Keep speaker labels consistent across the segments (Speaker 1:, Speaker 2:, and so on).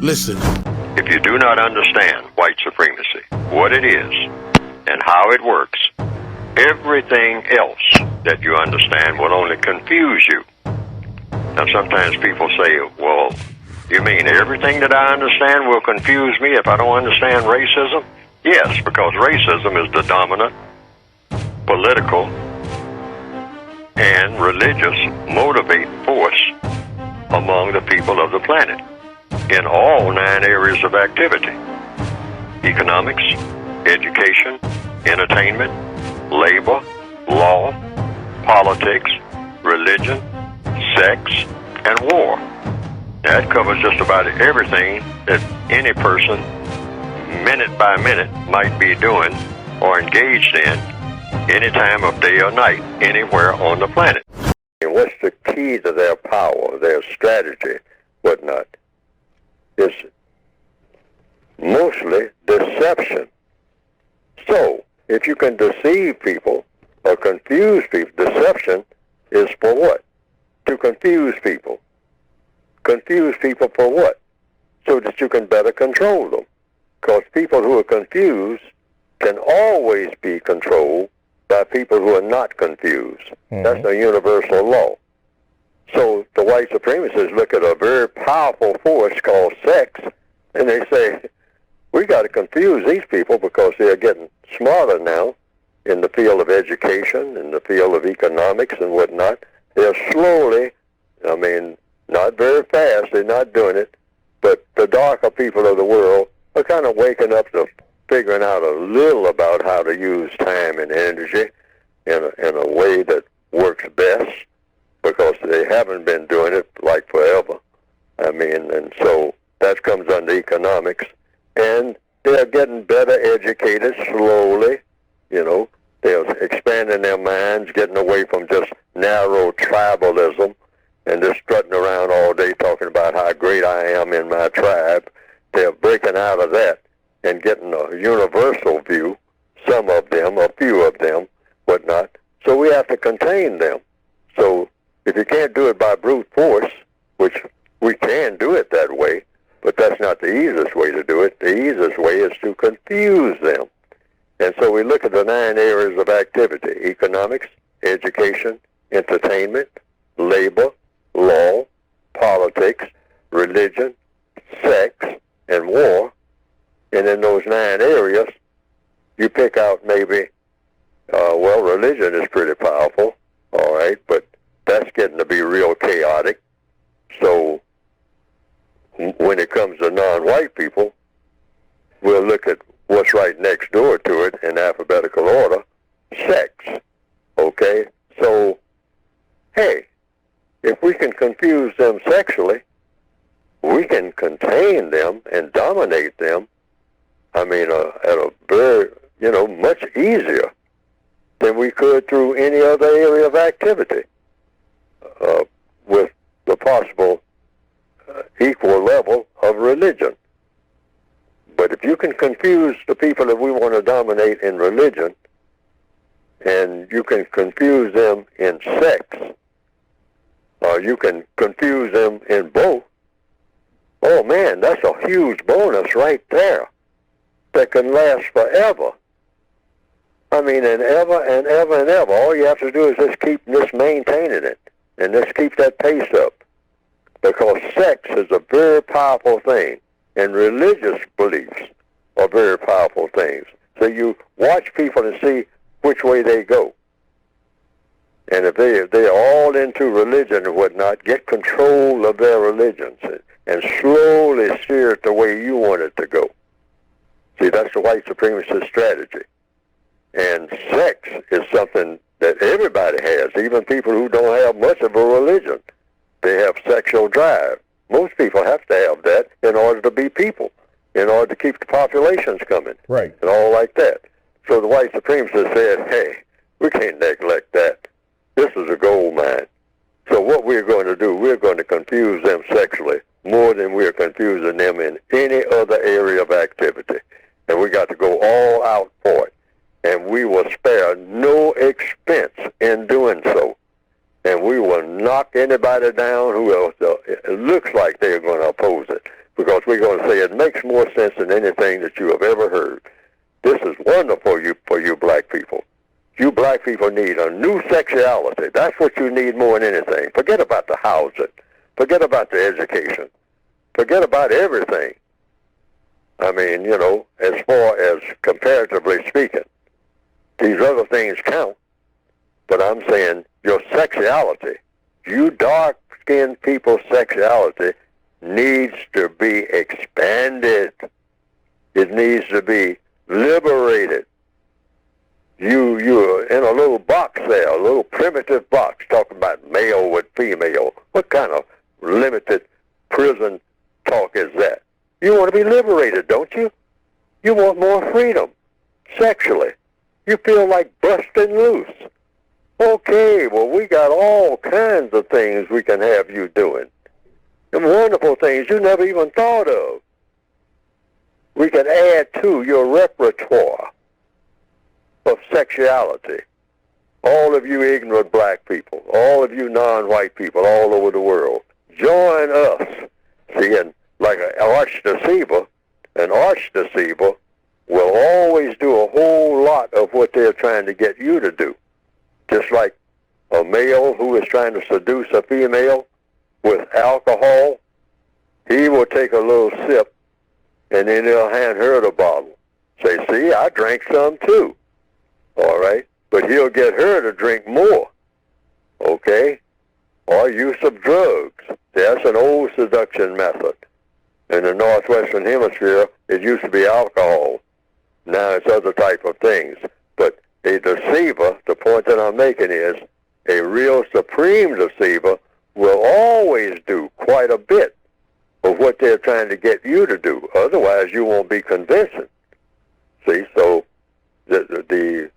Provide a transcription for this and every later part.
Speaker 1: Listen.
Speaker 2: If you do not understand white supremacy, what it is, and how it works, everything else that you understand will only confuse you. Now, sometimes people say, well, you mean everything that I understand will confuse me if I don't understand racism? Yes, because racism is the dominant political and religious motivating force among the people of the planet in all 9 areas of activity: economics, education, entertainment, labor, law, politics, religion, sex, and war. That covers just about everything that any person, minute by minute, might be doing or engaged in any time of day or night, anywhere on the planet. And what's the key to their power, their strategy, whatnot? Is mostly deception. So, if you can deceive people or confuse people, deception is for what? To confuse people. Confuse people for what? So that you can better control them. Because people who are confused can always be controlled by people who are not confused. Mm-hmm. That's a universal law. So the white supremacists look at a very powerful force called sex, and they say, we got to confuse these people because they're getting smarter now in the field of education, in the field of economics and whatnot. They're slowly, not very fast, they're not doing it, but the darker people of the world are kind of waking up to figuring out a little about how to use time and energy in a way that works best, because they haven't been doing it like forever. And so that comes under economics. And they're getting better educated slowly, They're expanding their minds, getting away from just narrow tribalism and just strutting around all day talking about how great I am in my tribe. They're breaking out of that and getting a universal view, some of them, a few of them, whatnot. So we have to contain them. So if you can't do it by brute force, which we can do it that way, but that's not the easiest way to do it. The easiest way is to confuse them. And so we look at the 9 areas of activity: economics, education, entertainment, labor, law, politics, religion, sex, and war. And in those 9 areas, you pick out maybe, religion is pretty powerful, all right, but that's getting to be real chaotic. So when it comes to non-white people, we'll look at what's right next door to it in alphabetical order: sex. Okay? So, hey, if we can confuse them sexually, we can contain them and dominate them, at a very, much easier than we could through any other area of activity, with the possible equal level of religion. But if you can confuse the people that we want to dominate in religion, and you can confuse them in sex, or you can confuse them in both, oh man, that's a huge bonus right there that can last forever. And ever and ever and ever. All you have to do is just maintaining it, and just keep that pace up. Because sex is a very powerful thing, and religious beliefs are very powerful things. So you watch people and see which way they go. And if they're all into religion and whatnot, get control of their religions and slowly steer it the way you want it to go. See, that's the white supremacist strategy. And sex is something that everybody has, even people who don't have much of a religion. They have sexual drive. Most people have to have that in order to be people, in order to keep the populations coming,
Speaker 3: right,
Speaker 2: and all like that. So the white supremacists said, hey, we can't neglect that. This is a gold mine. So what we're going to do, we're going to confuse them sexually more than we're confusing them in any other area of activity. And we got to go all out for it. And we will spare no expense in doing so. And we will knock anybody down who else, it looks like they're going to oppose it. because we're going to say it makes more sense than anything that you have ever heard. This is wonderful for you black people. You black people need a new sexuality. That's what you need more than anything. Forget about the housing. Forget about the education. Forget about everything. I mean, you know, as far as comparatively speaking, these other things count. But I'm saying your sexuality, you dark-skinned people's sexuality needs to be expanded. It needs to be liberated. You're in a little box there, a little primitive box, talking about male with female. What kind of limited prison talk is that? You want to be liberated, don't you? You want more freedom, sexually. You feel like busting loose. Okay, well, we got all kinds of things we can have you doing. And wonderful things you never even thought of. We can add to your repertoire of sexuality. All of you ignorant black people, all of you non-white people all over the world, join us. See, and like an arch-deceiver will always do a whole lot of what they're trying to get you to do. Just like a male who is trying to seduce a female with alcohol, he will take a little sip and then he'll hand her the bottle. Say, see, I drank some too. All right? But he'll get her to drink more. Okay? Or use of drugs. That's an old seduction method. In the Northwestern Hemisphere, it used to be alcohol. Now it's other type of things. But a deceiver, the point that I'm making is, a real supreme deceiver will always do quite a bit of what they're trying to get you to do. Otherwise, you won't be convincing. See, so the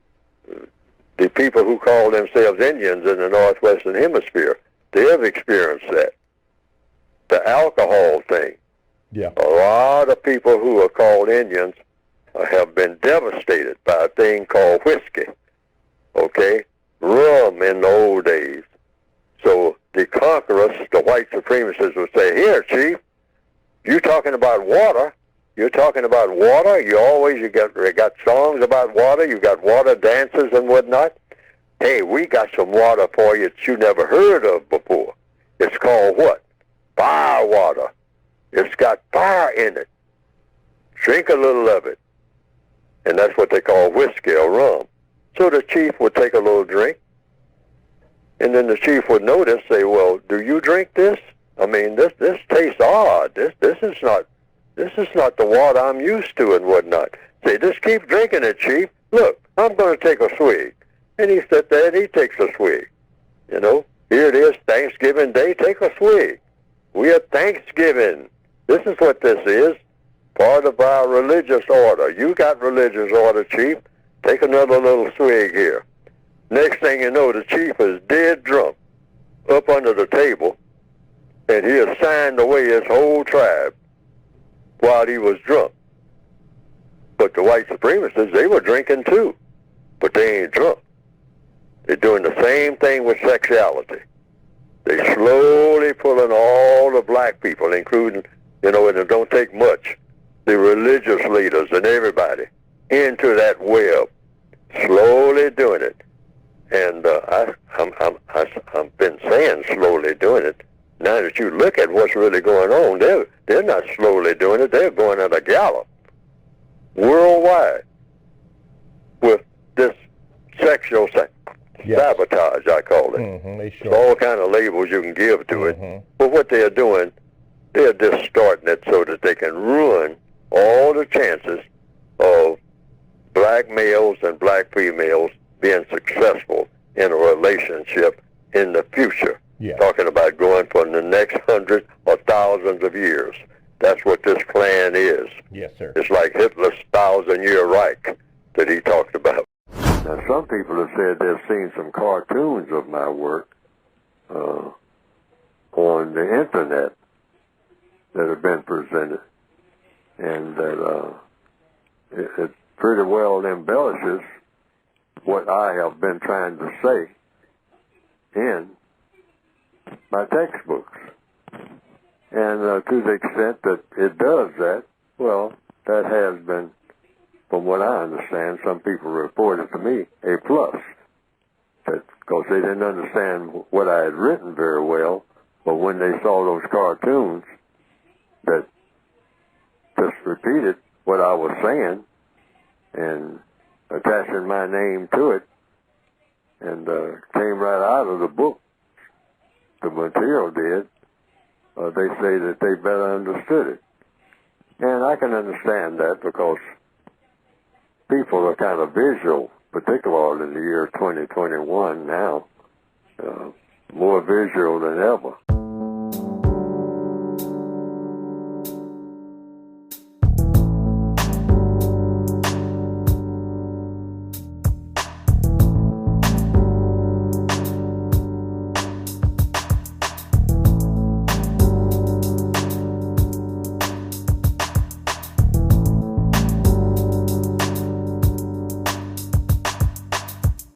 Speaker 2: people who call themselves Indians in the Northwestern Hemisphere, they have experienced that. The alcohol thing.
Speaker 1: Yeah.
Speaker 2: A lot of people who are called Indians have been devastated by a thing called whiskey. Okay? Rum in the old days. So the conquerors, the white supremacists would say, here, Chief, you talking about water. You're talking about water. You got songs about water. You got water dances and whatnot. Hey, we got some water for you that you never heard of before. It's called what? Fire water. It's got fire in it. Drink a little of it. And that's what they call whiskey or rum. So the chief would take a little drink. And then the chief would notice, say, well, do you drink this? I mean, this tastes odd. This is not the water I'm used to and whatnot. Say, just keep drinking it, Chief. Look, I'm going to take a swig. And he sat there and he takes a swig. You know, here it is, Thanksgiving Day, take a swig. We are Thanksgiving. This is what this is, part of our religious order. You got religious order, Chief. Take another little swig here. Next thing you know, the chief is dead drunk up under the table, and he has signed away his whole tribe while he was drunk. But the white supremacists, they were drinking too, but they ain't drunk. They're doing the same thing with sexuality. They slowly pulling all the black people, including, you know, and it don't take much, the religious leaders and everybody, into that web, slowly doing it. And I've been saying slowly doing it. Now that you look at what's really going on, they're not slowly doing it. They're going at a gallop worldwide with this sexual sabotage, I call it.
Speaker 1: Mm-hmm,
Speaker 2: all kind of labels you can give to it. But what they're doing, they're distorting it so that they can ruin all the chances of black males and black females being successful in a relationship in the future.
Speaker 1: Yeah.
Speaker 2: Talking about going for the next hundreds or thousands of years. That's what this plan is.
Speaker 1: Yes, sir.
Speaker 2: It's like Hitler's 1,000-year Reich that he talked about. Now, some people have said they've seen some cartoons of my work on the internet that have been presented, and that it pretty well embellishes what I have been trying to say in my textbooks. And to the extent that it does that, well, that has been, from what I understand, some people reported to me, a plus. Because they didn't understand what I had written very well, but when they saw those cartoons that just repeated what I was saying and attaching my name to it, and came right out of the book, the material did, they say that they better understood it. And I can understand that because people are kind of visual, particularly in the year 2021 now, more visual than ever.